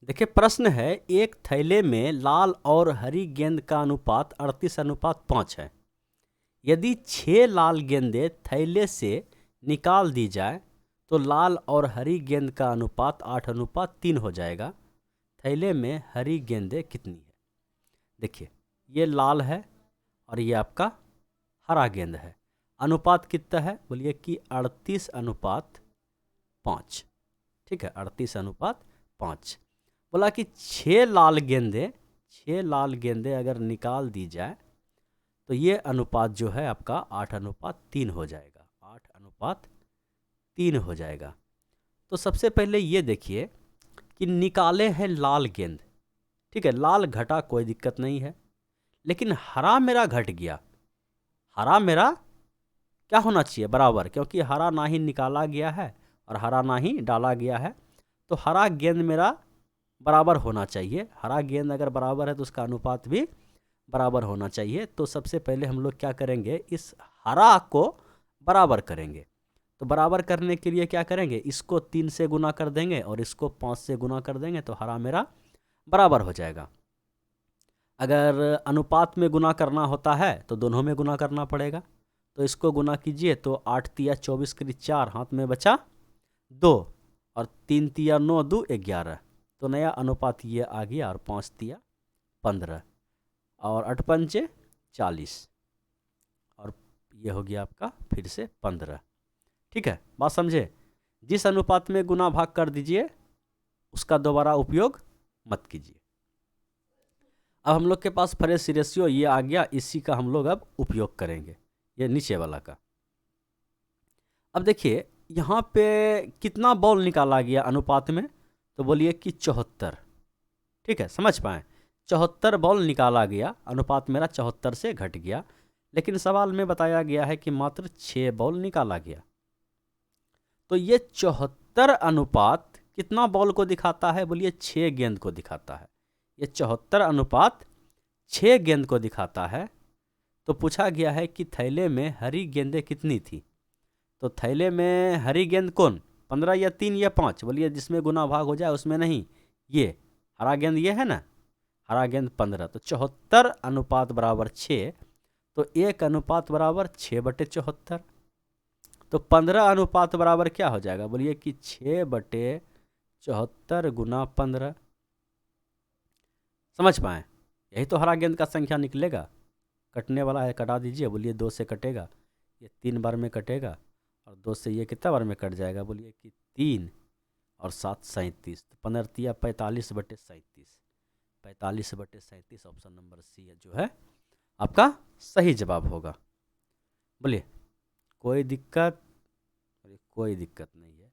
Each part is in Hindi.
देखिए प्रश्न है, एक थैले में लाल और हरी गेंद का अनुपात 38:5 है। यदि 6 लाल गेंदें थैले से निकाल दी जाए तो लाल और हरी गेंद का अनुपात 8:3 हो जाएगा। थैले में हरी गेंदें कितनी है? देखिए ये लाल है और ये आपका हरा गेंद है। अनुपात कितना है? बोलिए कि 38:5। ठीक है, 38:5। बोला कि 6 लाल गेंदें अगर निकाल दी जाए तो ये अनुपात जो है आपका 8:3 हो जाएगा। 8:3 हो जाएगा। तो सबसे पहले ये देखिए कि निकाले हैं लाल गेंद। ठीक है, लाल घटा कोई दिक्कत नहीं है, लेकिन हरा मेरा घट गया। हरा मेरा क्या होना चाहिए? बराबर, क्योंकि हरा ना ही निकाला गया है और हरा ना ही डाला गया है। तो हरा गेंद मेरा बराबर होना चाहिए। हरा गेंद अगर बराबर है तो उसका अनुपात भी बराबर होना चाहिए। तो सबसे पहले हम लोग क्या करेंगे, इस हरा को बराबर करेंगे। तो बराबर करने के लिए क्या करेंगे, इसको 3 से गुना कर देंगे और इसको 5 से गुना कर देंगे तो हरा मेरा बराबर हो जाएगा। अगर अनुपात में गुना करना होता है तो दोनों में गुना करना पड़ेगा। तो इसको गुना कीजिए तो 8 तिया 24 करी 4, हाथ में बचा 2 और 3 तिया 9, 2 11। तो नया अनुपात ये आ गया और 5 तिया 15 और 8 पंचे 40 और ये हो गया आपका फिर से 15। ठीक है, बात समझे? जिस अनुपात में गुना भाग कर दीजिए उसका दोबारा उपयोग मत कीजिए। अब हम लोग के पास फ्रेश रेशियो ये आ गया, इसी का हम लोग अब उपयोग करेंगे, ये नीचे वाला का। अब देखिए यहाँ पे कितना बॉल निकाला गया अनुपात में, तो बोलिए कि 74। ठीक है, समझ पाए? 74 बॉल निकाला गया, अनुपात मेरा 74 से घट गया। लेकिन सवाल में बताया गया है कि मात्र 6 बॉल निकाला गया। तो ये 74 अनुपात कितना बॉल को दिखाता है? बोलिए 6 गेंद को दिखाता है। ये 74 अनुपात 6 गेंद को दिखाता है। तो पूछा गया है कि थैले में हरी गेंदें कितनी थी? तो थैले में हरी गेंद कौन, 15 या 3 या 5? बोलिए जिसमें गुना भाग हो जाए उसमें नहीं, ये हरा गेंद ये है ना, हरा गेंद 15। तो 74 अनुपात बराबर 6। तो 1 अनुपात बराबर 6/74। तो 15 अनुपात बराबर क्या हो जाएगा? बोलिए कि 6/74 गुना 15। समझ पाए? यही तो हरा गेंद का संख्या निकलेगा। कटने वाला है, कटा दीजिए। बोलिए 2 से कटेगा, ये 3 बार में कटेगा और 2 से ये कितना बार में कट जाएगा? बोलिए कि 3 और 7 37। तो 15 तिया 45/37। 45/37 ऑप्शन नंबर सी है जो है आपका सही जवाब होगा। बोलिए कोई दिक्कत? बोलिए कोई दिक्कत नहीं है।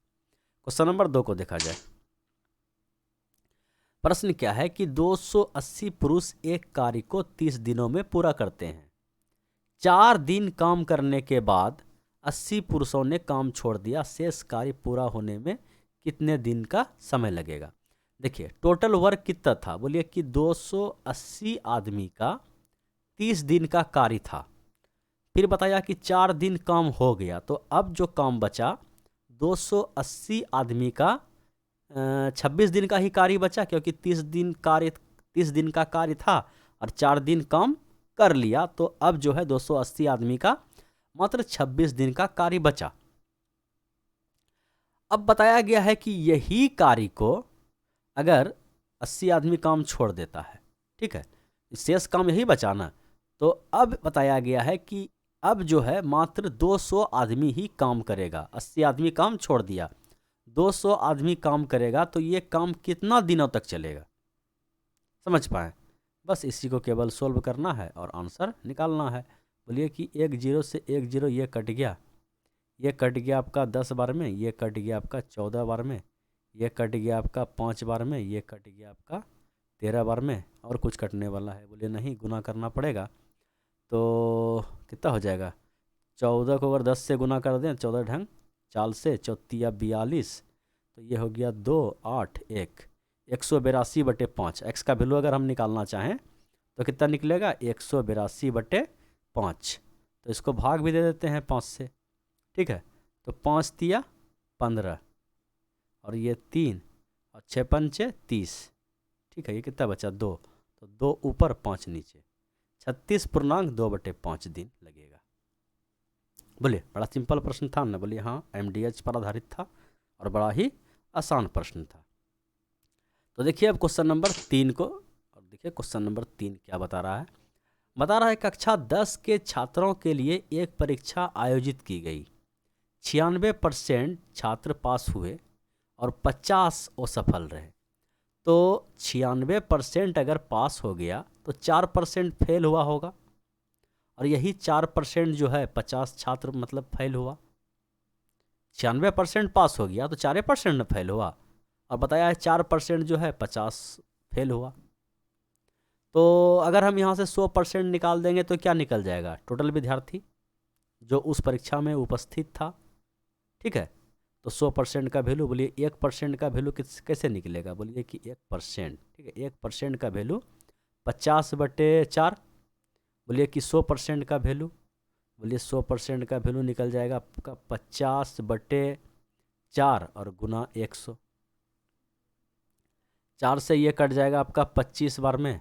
क्वेश्चन नंबर 2 को देखा जाए। प्रश्न क्या है कि 280 पुरुष एक कार्य को 30 दिनों में पूरा करते हैं। 4 दिन काम करने के बाद 80 पुरुषों ने काम छोड़ दिया। शेष कार्य पूरा होने में कितने दिन का समय लगेगा? देखिए टोटल वर्क कितना था? बोलिए कि 280 आदमी का 30 दिन का कार्य था। फिर बताया कि 4 दिन काम हो गया, तो अब जो काम बचा 280 आदमी का 26 दिन का ही कार्य बचा, क्योंकि 30 दिन का कार्य था और 4 दिन काम कर लिया। तो अब जो है 280 आदमी का मात्र 26 दिन का कार्य बचा। अब बताया गया है कि यही कार्य को अगर 80 आदमी काम छोड़ देता है, ठीक है, शेष काम यही बचा ना, तो अब बताया गया है कि अब जो है मात्र 200 आदमी ही काम करेगा। 80 आदमी काम छोड़ दिया, 200 आदमी काम करेगा। तो ये काम कितना दिनों तक चलेगा? समझ पाए? बस इसी को केवल सोल्व करना है और आंसर निकालना है। बोलिए कि 1 0 से 1 0 ये कट गया, ये कट गया आपका 10 बार में, ये कट गया आपका 14 बार में, ये कट गया आपका 5 बार में, ये कट गया आपका 13 बार में। और कुछ कटने वाला है? बोलिए नहीं, गुना करना पड़ेगा। तो कितना हो जाएगा? 14 को अगर 10 से गुना कर दें, 14 ढंग 4 से 4 42, तो ये हो गया 2 8 1 182/5। एक्स का वैल्यू अगर हम निकालना चाहें तो कितना निकलेगा? 182/5। तो इसको भाग भी दे देते हैं 5 से। ठीक है, तो 5 तिया 15 और ये 3 और 6 पंचे 30। ठीक है, ये कितना बचा 2, तो 2 ऊपर 5 नीचे, 36.2/5 दिन लगेगा। बोलिए, बड़ा सिंपल प्रश्न था ना? बोलिए हाँ, MDH पर आधारित था और बड़ा ही आसान प्रश्न था। तो देखिए अब क्वेश्चन नंबर 3 को, और देखिए क्वेश्चन नंबर 3 क्या बता रहा है। बता रहा है कक्षा 10 के छात्रों के लिए एक परीक्षा आयोजित की गई, 96% छात्र पास हुए और 50 असफल रहे। तो 96% अगर पास हो गया तो 4% फेल हुआ होगा, और यही 4% जो है 50 छात्र मतलब फेल हुआ। 96% पास हो गया तो 4% न फेल हुआ, और बताया है 4% जो है 50 फेल हुआ। तो अगर हम यहाँ से 100% निकाल देंगे तो क्या निकल जाएगा? टोटल विद्यार्थी जो उस परीक्षा में उपस्थित था। ठीक है, तो 100% का वैल्यू, बोलिए 1% का वैल्यू कैसे निकलेगा? बोलिए कि 1%, ठीक है, 1% का वैल्यू 50/4। बोलिए कि 100% का वैल्यू, बोलिए 100% का वैल्यू निकल जाएगा आपका 50/4 और गुना 100। 4 से ये कट जाएगा आपका 25 बार में,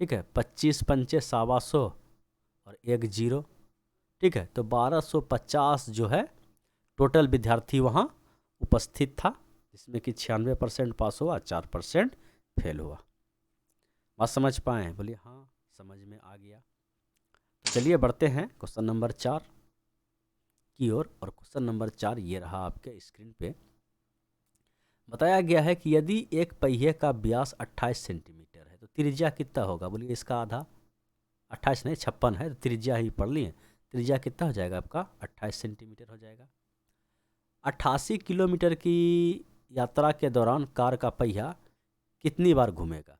ठीक है, 25 पंचे 125 और 1 0, ठीक है, तो 1250 जो है टोटल विद्यार्थी वहाँ उपस्थित था, जिसमें कि 96% पास हुआ, 4% फेल हुआ। बात समझ पाए? बोलिए हाँ, समझ में आ गया। तो चलिए बढ़ते हैं क्वेश्चन नंबर 4 की ओर, और क्वेश्चन नंबर 4 ये रहा आपके स्क्रीन पे। बताया गया है कि यदि एक पहिए का व्यास 28 सेंटीमीटर है तो त्रिज्या कितना होगा? बोलिए इसका आधा, 28 नहीं 56 है, तो त्रिज्या ही पढ़ लिए, त्रिज्या कितना हो जाएगा आपका? 28 सेंटीमीटर हो जाएगा। 88 किलोमीटर की यात्रा के दौरान कार का पहिया कितनी बार घूमेगा?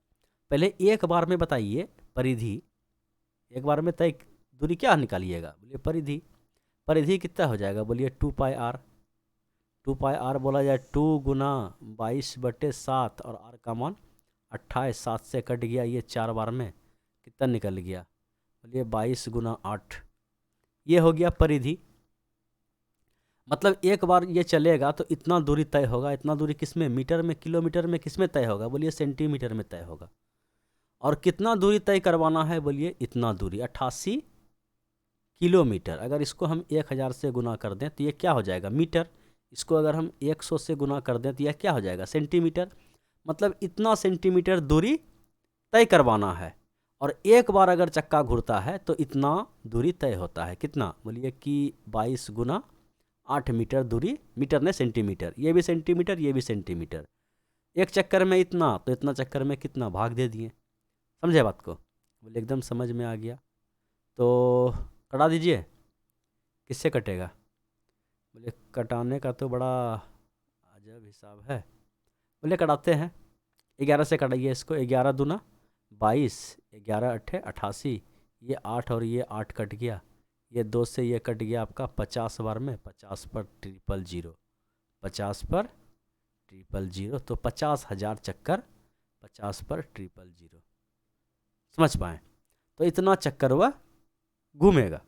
पहले एक बार में बताइए परिधि, एक बार में तय दूरी क्या निकालिएगा? बोलिए परिधि, परिधि कितना हो जाएगा? बोलिए 2πr। 2πr बोला जाए 2 गुना 22/7 और r का मान 28, 7 से कट गया, ये 4 बार में कितना निकल गया? बोलिए 22 गुना 8, ये हो गया परिधि। मतलब एक बार ये चलेगा तो इतना दूरी तय होगा। इतना दूरी किस में? मीटर में, किलोमीटर में, किस में तय होगा? बोलिए सेंटीमीटर में तय होगा। और कितना दूरी तय करवाना है? बोलिए इतना दूरी, 88 किलोमीटर। अगर इसको हम 1000 से गुना कर दें तो ये क्या हो जाएगा? मीटर। इसको अगर हम 100 से गुना कर दें तो यह क्या हो जाएगा? सेंटीमीटर। मतलब इतना सेंटीमीटर दूरी तय करवाना है, और एक बार अगर चक्का घूरता है तो इतना दूरी तय होता है। कितना? बोलिए कि 22 गुना 8 मीटर दूरी, मीटर ने सेंटीमीटर, ये भी सेंटीमीटर, ये भी सेंटीमीटर। एक चक्कर में इतना, तो इतना चक्कर में कितना, भाग दे दिए। समझे बात को? बोले एकदम समझ में आ गया। तो कटा दीजिए, किससे कटेगा? बोले कटाने का तो बड़ा अजब हिसाब है। बोले कटाते हैं, 11 से कटाइए इसको। 11 दूना 22, 11 अट्ठे 88, ये 8 और ये 8 कट गया, ये 2 से ये कट गया आपका 50 बार में, 50 पर 000, 50 पर 000, तो 50,000 चक्कर 50 पर 000। समझ पाए? तो इतना चक्कर वह घूमेगा।